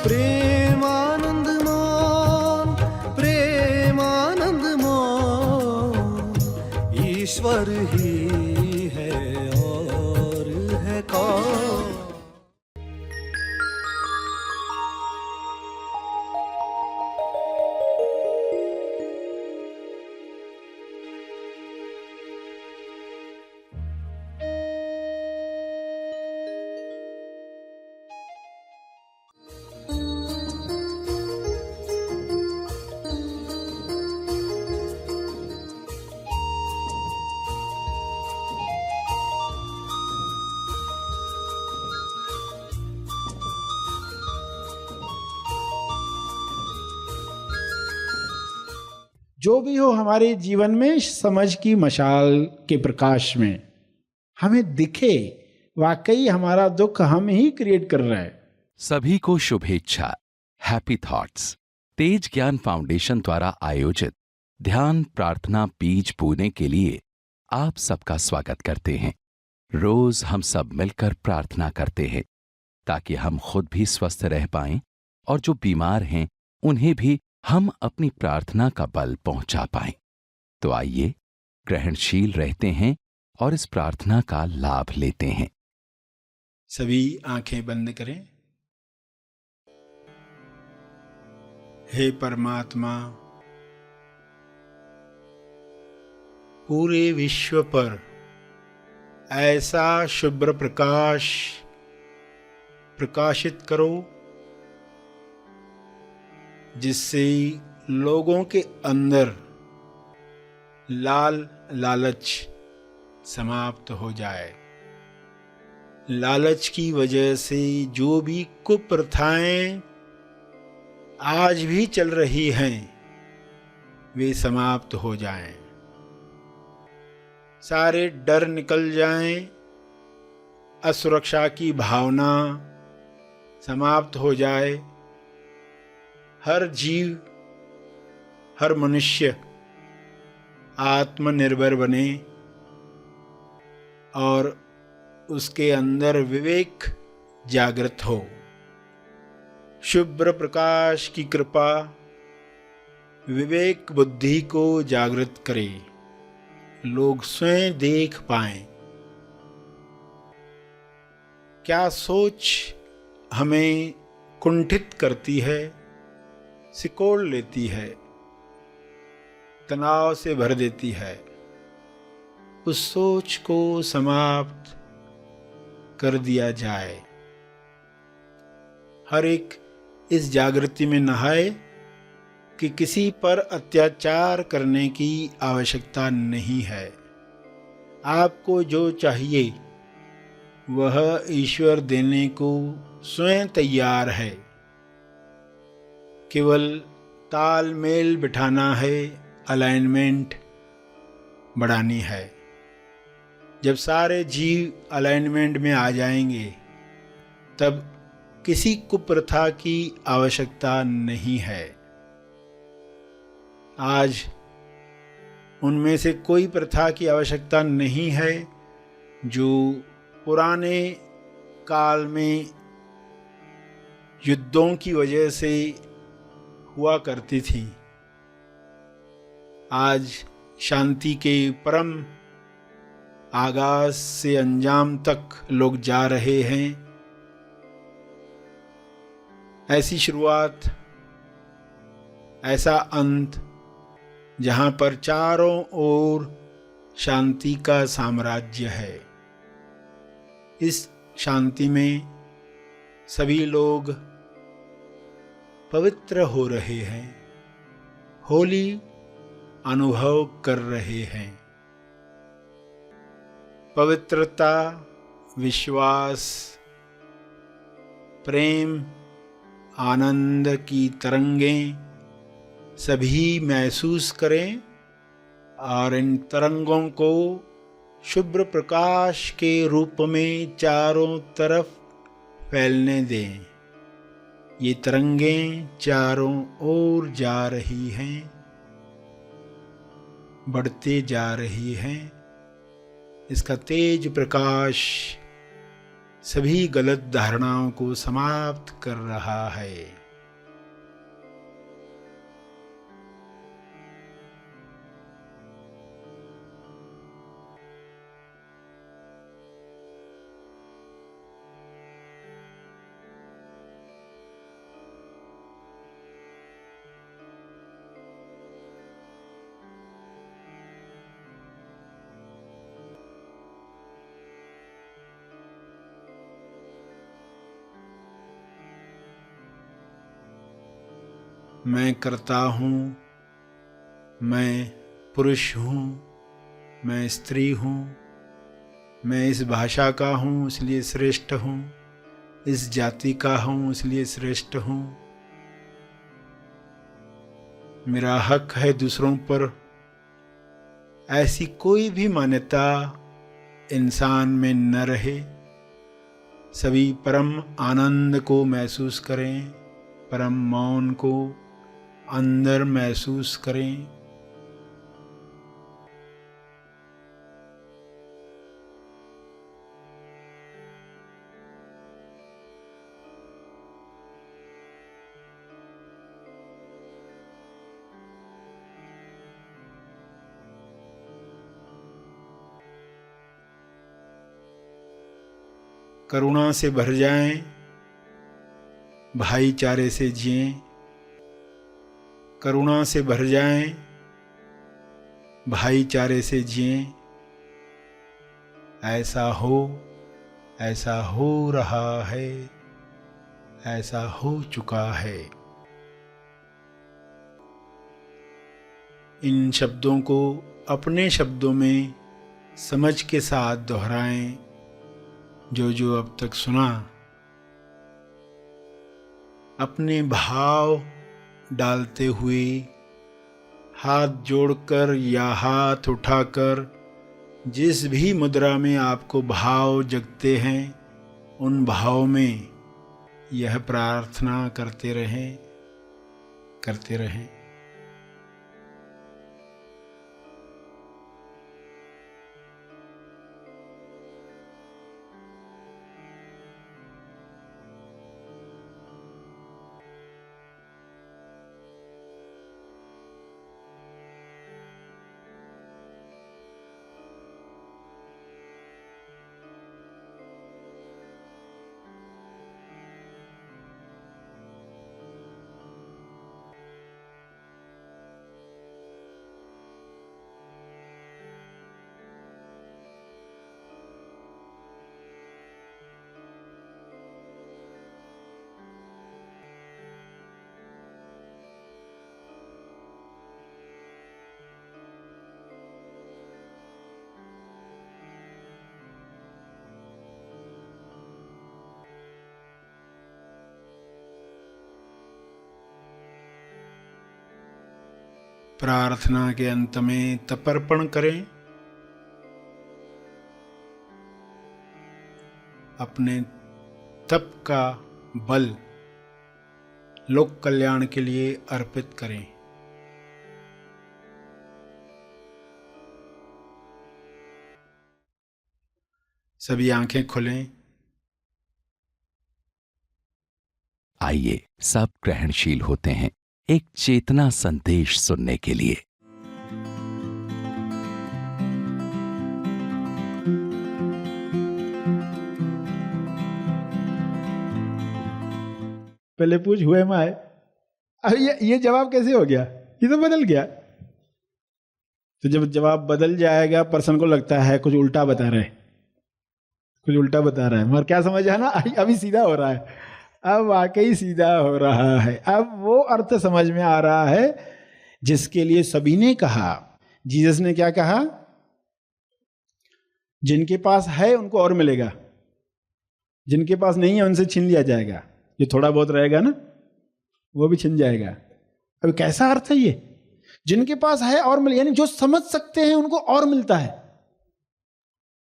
प्रेमानंद मोहन, प्रेमानंद मोहन, ईश्वर ही है और है कौन। जो भी हो हमारे जीवन में समझ की मशाल के प्रकाश में हमें दिखे वाकई हमारा दुख हम ही क्रिएट कर रहे हैं। सभी को शुभेच्छा। हैप्पी थॉट्स तेज ज्ञान फाउंडेशन द्वारा आयोजित ध्यान प्रार्थना बीज बोने के लिए आप सबका स्वागत करते हैं। रोज हम सब मिलकर प्रार्थना करते हैं ताकि हम खुद भी स्वस्थ रह पाएं और जो बीमार हैं उन्हें भी हम अपनी प्रार्थना का बल पहुंचा पाएं। तो आइए ग्रहणशील रहते हैं और इस प्रार्थना का लाभ लेते हैं। सभी आंखें बंद करें। हे परमात्मा, पूरे विश्व पर ऐसा शुभ्र प्रकाश प्रकाशित करो जिससे लोगों के अंदर लालच समाप्त हो जाए। लालच की वजह से जो भी कुप्रथाएं आज भी चल रही हैं वे समाप्त हो जाएं। सारे डर निकल जाएं, असुरक्षा की भावना समाप्त हो जाए। हर जीव, हर मनुष्य आत्मनिर्भर बने और उसके अंदर विवेक जागृत हो। शुभ्र प्रकाश की कृपा विवेक बुद्धि को जागृत करे, लोग स्वयं देख पाएं क्या सोच हमें कुंठित करती है, सिकोड़ लेती है, तनाव से भर देती है। उस सोच को समाप्त कर दिया जाए। हर एक इस जागृति में नहाए कि किसी पर अत्याचार करने की आवश्यकता नहीं है। आपको जो चाहिए वह ईश्वर देने को स्वयं तैयार है। केवल तालमेल बिठाना है, अलाइनमेंट बढ़ानी है। जब सारे जीव अलाइनमेंट में आ जाएंगे तब किसी कुप्रथा की आवश्यकता नहीं है। आज उनमें से कोई प्रथा की आवश्यकता नहीं है जो पुराने काल में युद्धों की वजह से हुआ करती थी। आज शांति के परम आगाज से अंजाम तक लोग जा रहे हैं। ऐसी शुरुआत, ऐसा अंत जहां पर चारों ओर शांति का साम्राज्य है। इस शांति में सभी लोग पवित्र हो रहे हैं, होली अनुभव कर रहे हैं। पवित्रता, विश्वास, प्रेम, आनंद की तरंगें सभी महसूस करें और इन तरंगों को शुभ्र प्रकाश के रूप में चारों तरफ फैलने दें। ये तरंगें चारों ओर जा रही हैं, बढ़ते जा रही हैं। इसका तेज प्रकाश सभी गलत धारणाओं को समाप्त कर रहा है। मैं करता हूँ, मैं पुरुष हूँ, मैं स्त्री हूँ, मैं इस भाषा का हूँ इसलिए श्रेष्ठ हूँ, इस जाति का हूँ इसलिए श्रेष्ठ हूँ, मेरा हक है दूसरों पर। ऐसी कोई भी मान्यता इंसान में न रहे। सभी परम आनंद को महसूस करें, परम मौन को अंदर महसूस करें। करुणा से भर जाएं, भाईचारे से जिएं। करुणा से भर जाएं, भाईचारे से जिएं। ऐसा हो रहा है, ऐसा हो चुका है। इन शब्दों को अपने शब्दों में समझ के साथ दोहराएं। जो अब तक सुना, अपने भाव डालते हुए हाथ जोड़कर या हाथ उठाकर जिस भी मुद्रा में आपको भाव जगते हैं, उन भाव में यह प्रार्थना करते रहें। प्रार्थना के अंत में तर्पण करें। अपने तप का बल लोक कल्याण के लिए अर्पित करें। सभी आंखें खोलें। आइए सब ग्रहणशील होते हैं एक चेतना संदेश सुनने के लिए। पहले पूछ हुए मैं, अब ये जवाब कैसे हो गया? ये तो बदल गया। तो जब जवाब बदल जाएगा, पर्सन को लगता है कुछ उल्टा बता रहे हैं, मगर क्या समझ है ना, अभी सीधा हो रहा है। अब वाकई सीधा हो रहा है। अब वो अर्थ समझ में आ रहा है जिसके लिए सभी ने कहा। जीसस ने क्या कहा? जिनके पास है उनको और मिलेगा, जिनके पास नहीं है उनसे छीन लिया जाएगा। जो थोड़ा बहुत रहेगा ना, वो भी छिन जाएगा। अब कैसा अर्थ है ये? जिनके पास है और मिले, यानी जो समझ सकते हैं उनको और मिलता है।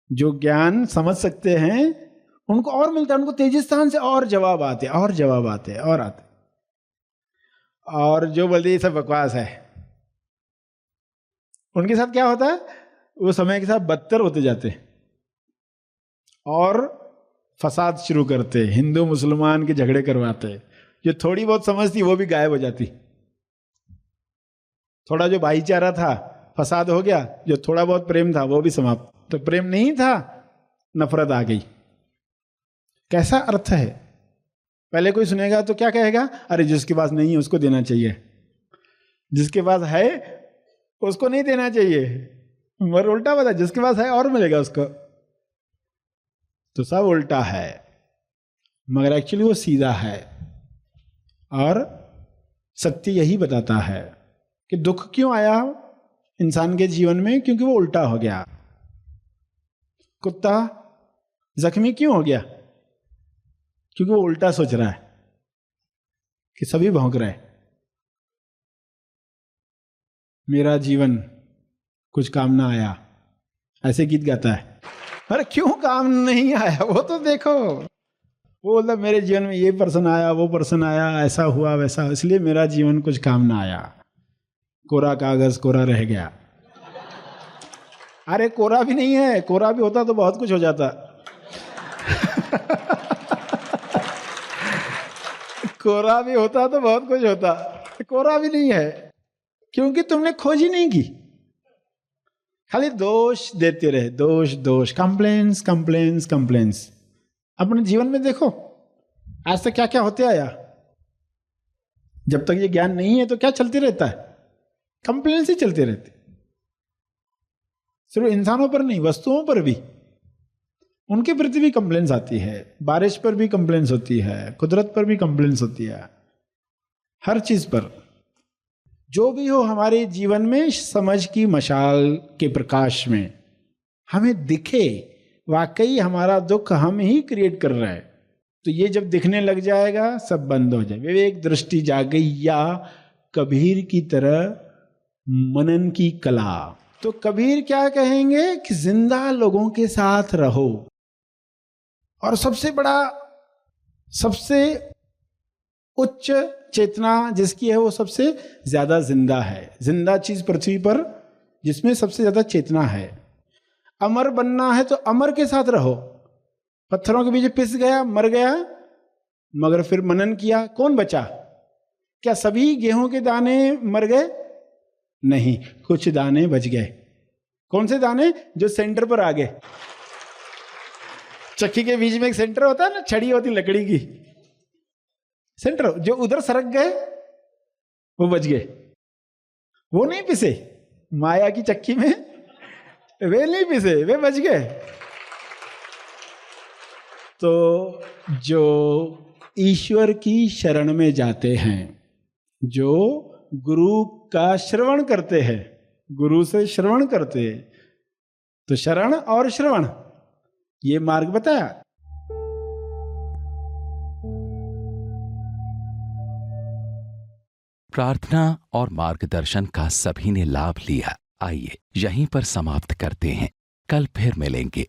जो ज्ञान समझ सकते हैं उनको और मिलता है, उनको तेजिस्तान से और जवाब आते आते। और जो बोलते ये सब बकवास है, उनके साथ क्या होता है? वो समय के साथ बदतर होते जाते और फसाद शुरू करते, हिंदू मुसलमान के झगड़े करवाते। जो थोड़ी बहुत समझ थी वो भी गायब हो जाती। थोड़ा जो भाईचारा था फसाद हो गया, जो थोड़ा बहुत प्रेम था वो भी समाप्त। तो प्रेम नहीं था, नफरत आ गई। कैसा अर्थ है? पहले कोई सुनेगा तो क्या कहेगा? अरे जिसके पास नहीं है उसको देना चाहिए, जिसके पास है उसको नहीं देना चाहिए। मगर उल्टा बता, जिसके पास है और मिलेगा उसको। तो सब उल्टा है, मगर एक्चुअली वो सीधा है। और सत्य यही बताता है कि दुख क्यों आया इंसान के जीवन में, क्योंकि वो उल्टा हो गया। कुत्ता जख्मी क्यों हो गया? क्योंकि वो उल्टा सोच रहा है कि सभी भौंक रहे हैं। मेरा जीवन कुछ काम ना आया, ऐसे गीत गाता है। अरे क्यों काम नहीं आया वो तो देखो। वो बोलता मेरे जीवन में ये पर्सन आया, वो पर्सन आया, ऐसा हुआ वैसा, इसलिए मेरा जीवन कुछ काम ना आया। कोरा कागज कोरा रह गया। अरे कोरा भी नहीं है, कोरा भी होता तो बहुत कुछ हो जाता। कोरा भी होता तो बहुत कुछ होता, कोरा भी नहीं है क्योंकि तुमने खोज ही नहीं की। खाली दोष देते रहे, दोष दोष, कंप्लेंट्स कंप्लेंट्स कंप्लेंट्स। अपने जीवन में देखो आज तक क्या क्या होते आया। जब तक ये ज्ञान नहीं है तो क्या चलते रहता है? कंप्लेंट्स ही चलते रहते। सिर्फ इंसानों पर नहीं, वस्तुओं पर भी, उनके प्रति भी कंप्लेंट्स आती है। बारिश पर भी कंप्लेंट्स होती है, कुदरत पर भी कंप्लेंट्स होती है, हर चीज पर। जो भी हो हमारे जीवन में समझ की मशाल के प्रकाश में हमें दिखे वाकई हमारा दुख हम ही क्रिएट कर रहे हैं। तो ये जब दिखने लग जाएगा सब बंद हो जाए। विवेक दृष्टि जाग गई, या कबीर की तरह मनन की कला। तो कबीर क्या कहेंगे कि जिंदा लोगों के साथ रहो। और सबसे बड़ा, सबसे उच्च चेतना जिसकी है वो सबसे ज्यादा जिंदा है। जिंदा चीज पृथ्वी पर जिसमें सबसे ज्यादा चेतना है। अमर बनना है तो अमर के साथ रहो। पत्थरों के बीच पिस गया, मर गया, मगर फिर मनन किया, कौन बचा? क्या सभी गेहूं के दाने मर गए? नहीं, कुछ दाने बच गए। कौन से दाने? जो सेंटर पर आ गए। चक्की के बीच में एक सेंटर होता है ना, छड़ी होती लकड़ी की, सेंटर, जो उधर सरक गए वो बच गए। वो नहीं पिसे माया की चक्की में, वे नहीं पिसे, वे बच गए। तो जो ईश्वर की शरण में जाते हैं, जो गुरु का श्रवण करते हैं, गुरु से श्रवण करते हैं, तो शरण और श्रवण ये मार्ग बताया। प्रार्थना और मार्गदर्शन का सभी ने लाभ लिया। आइए यहीं पर समाप्त करते हैं, कल फिर मिलेंगे।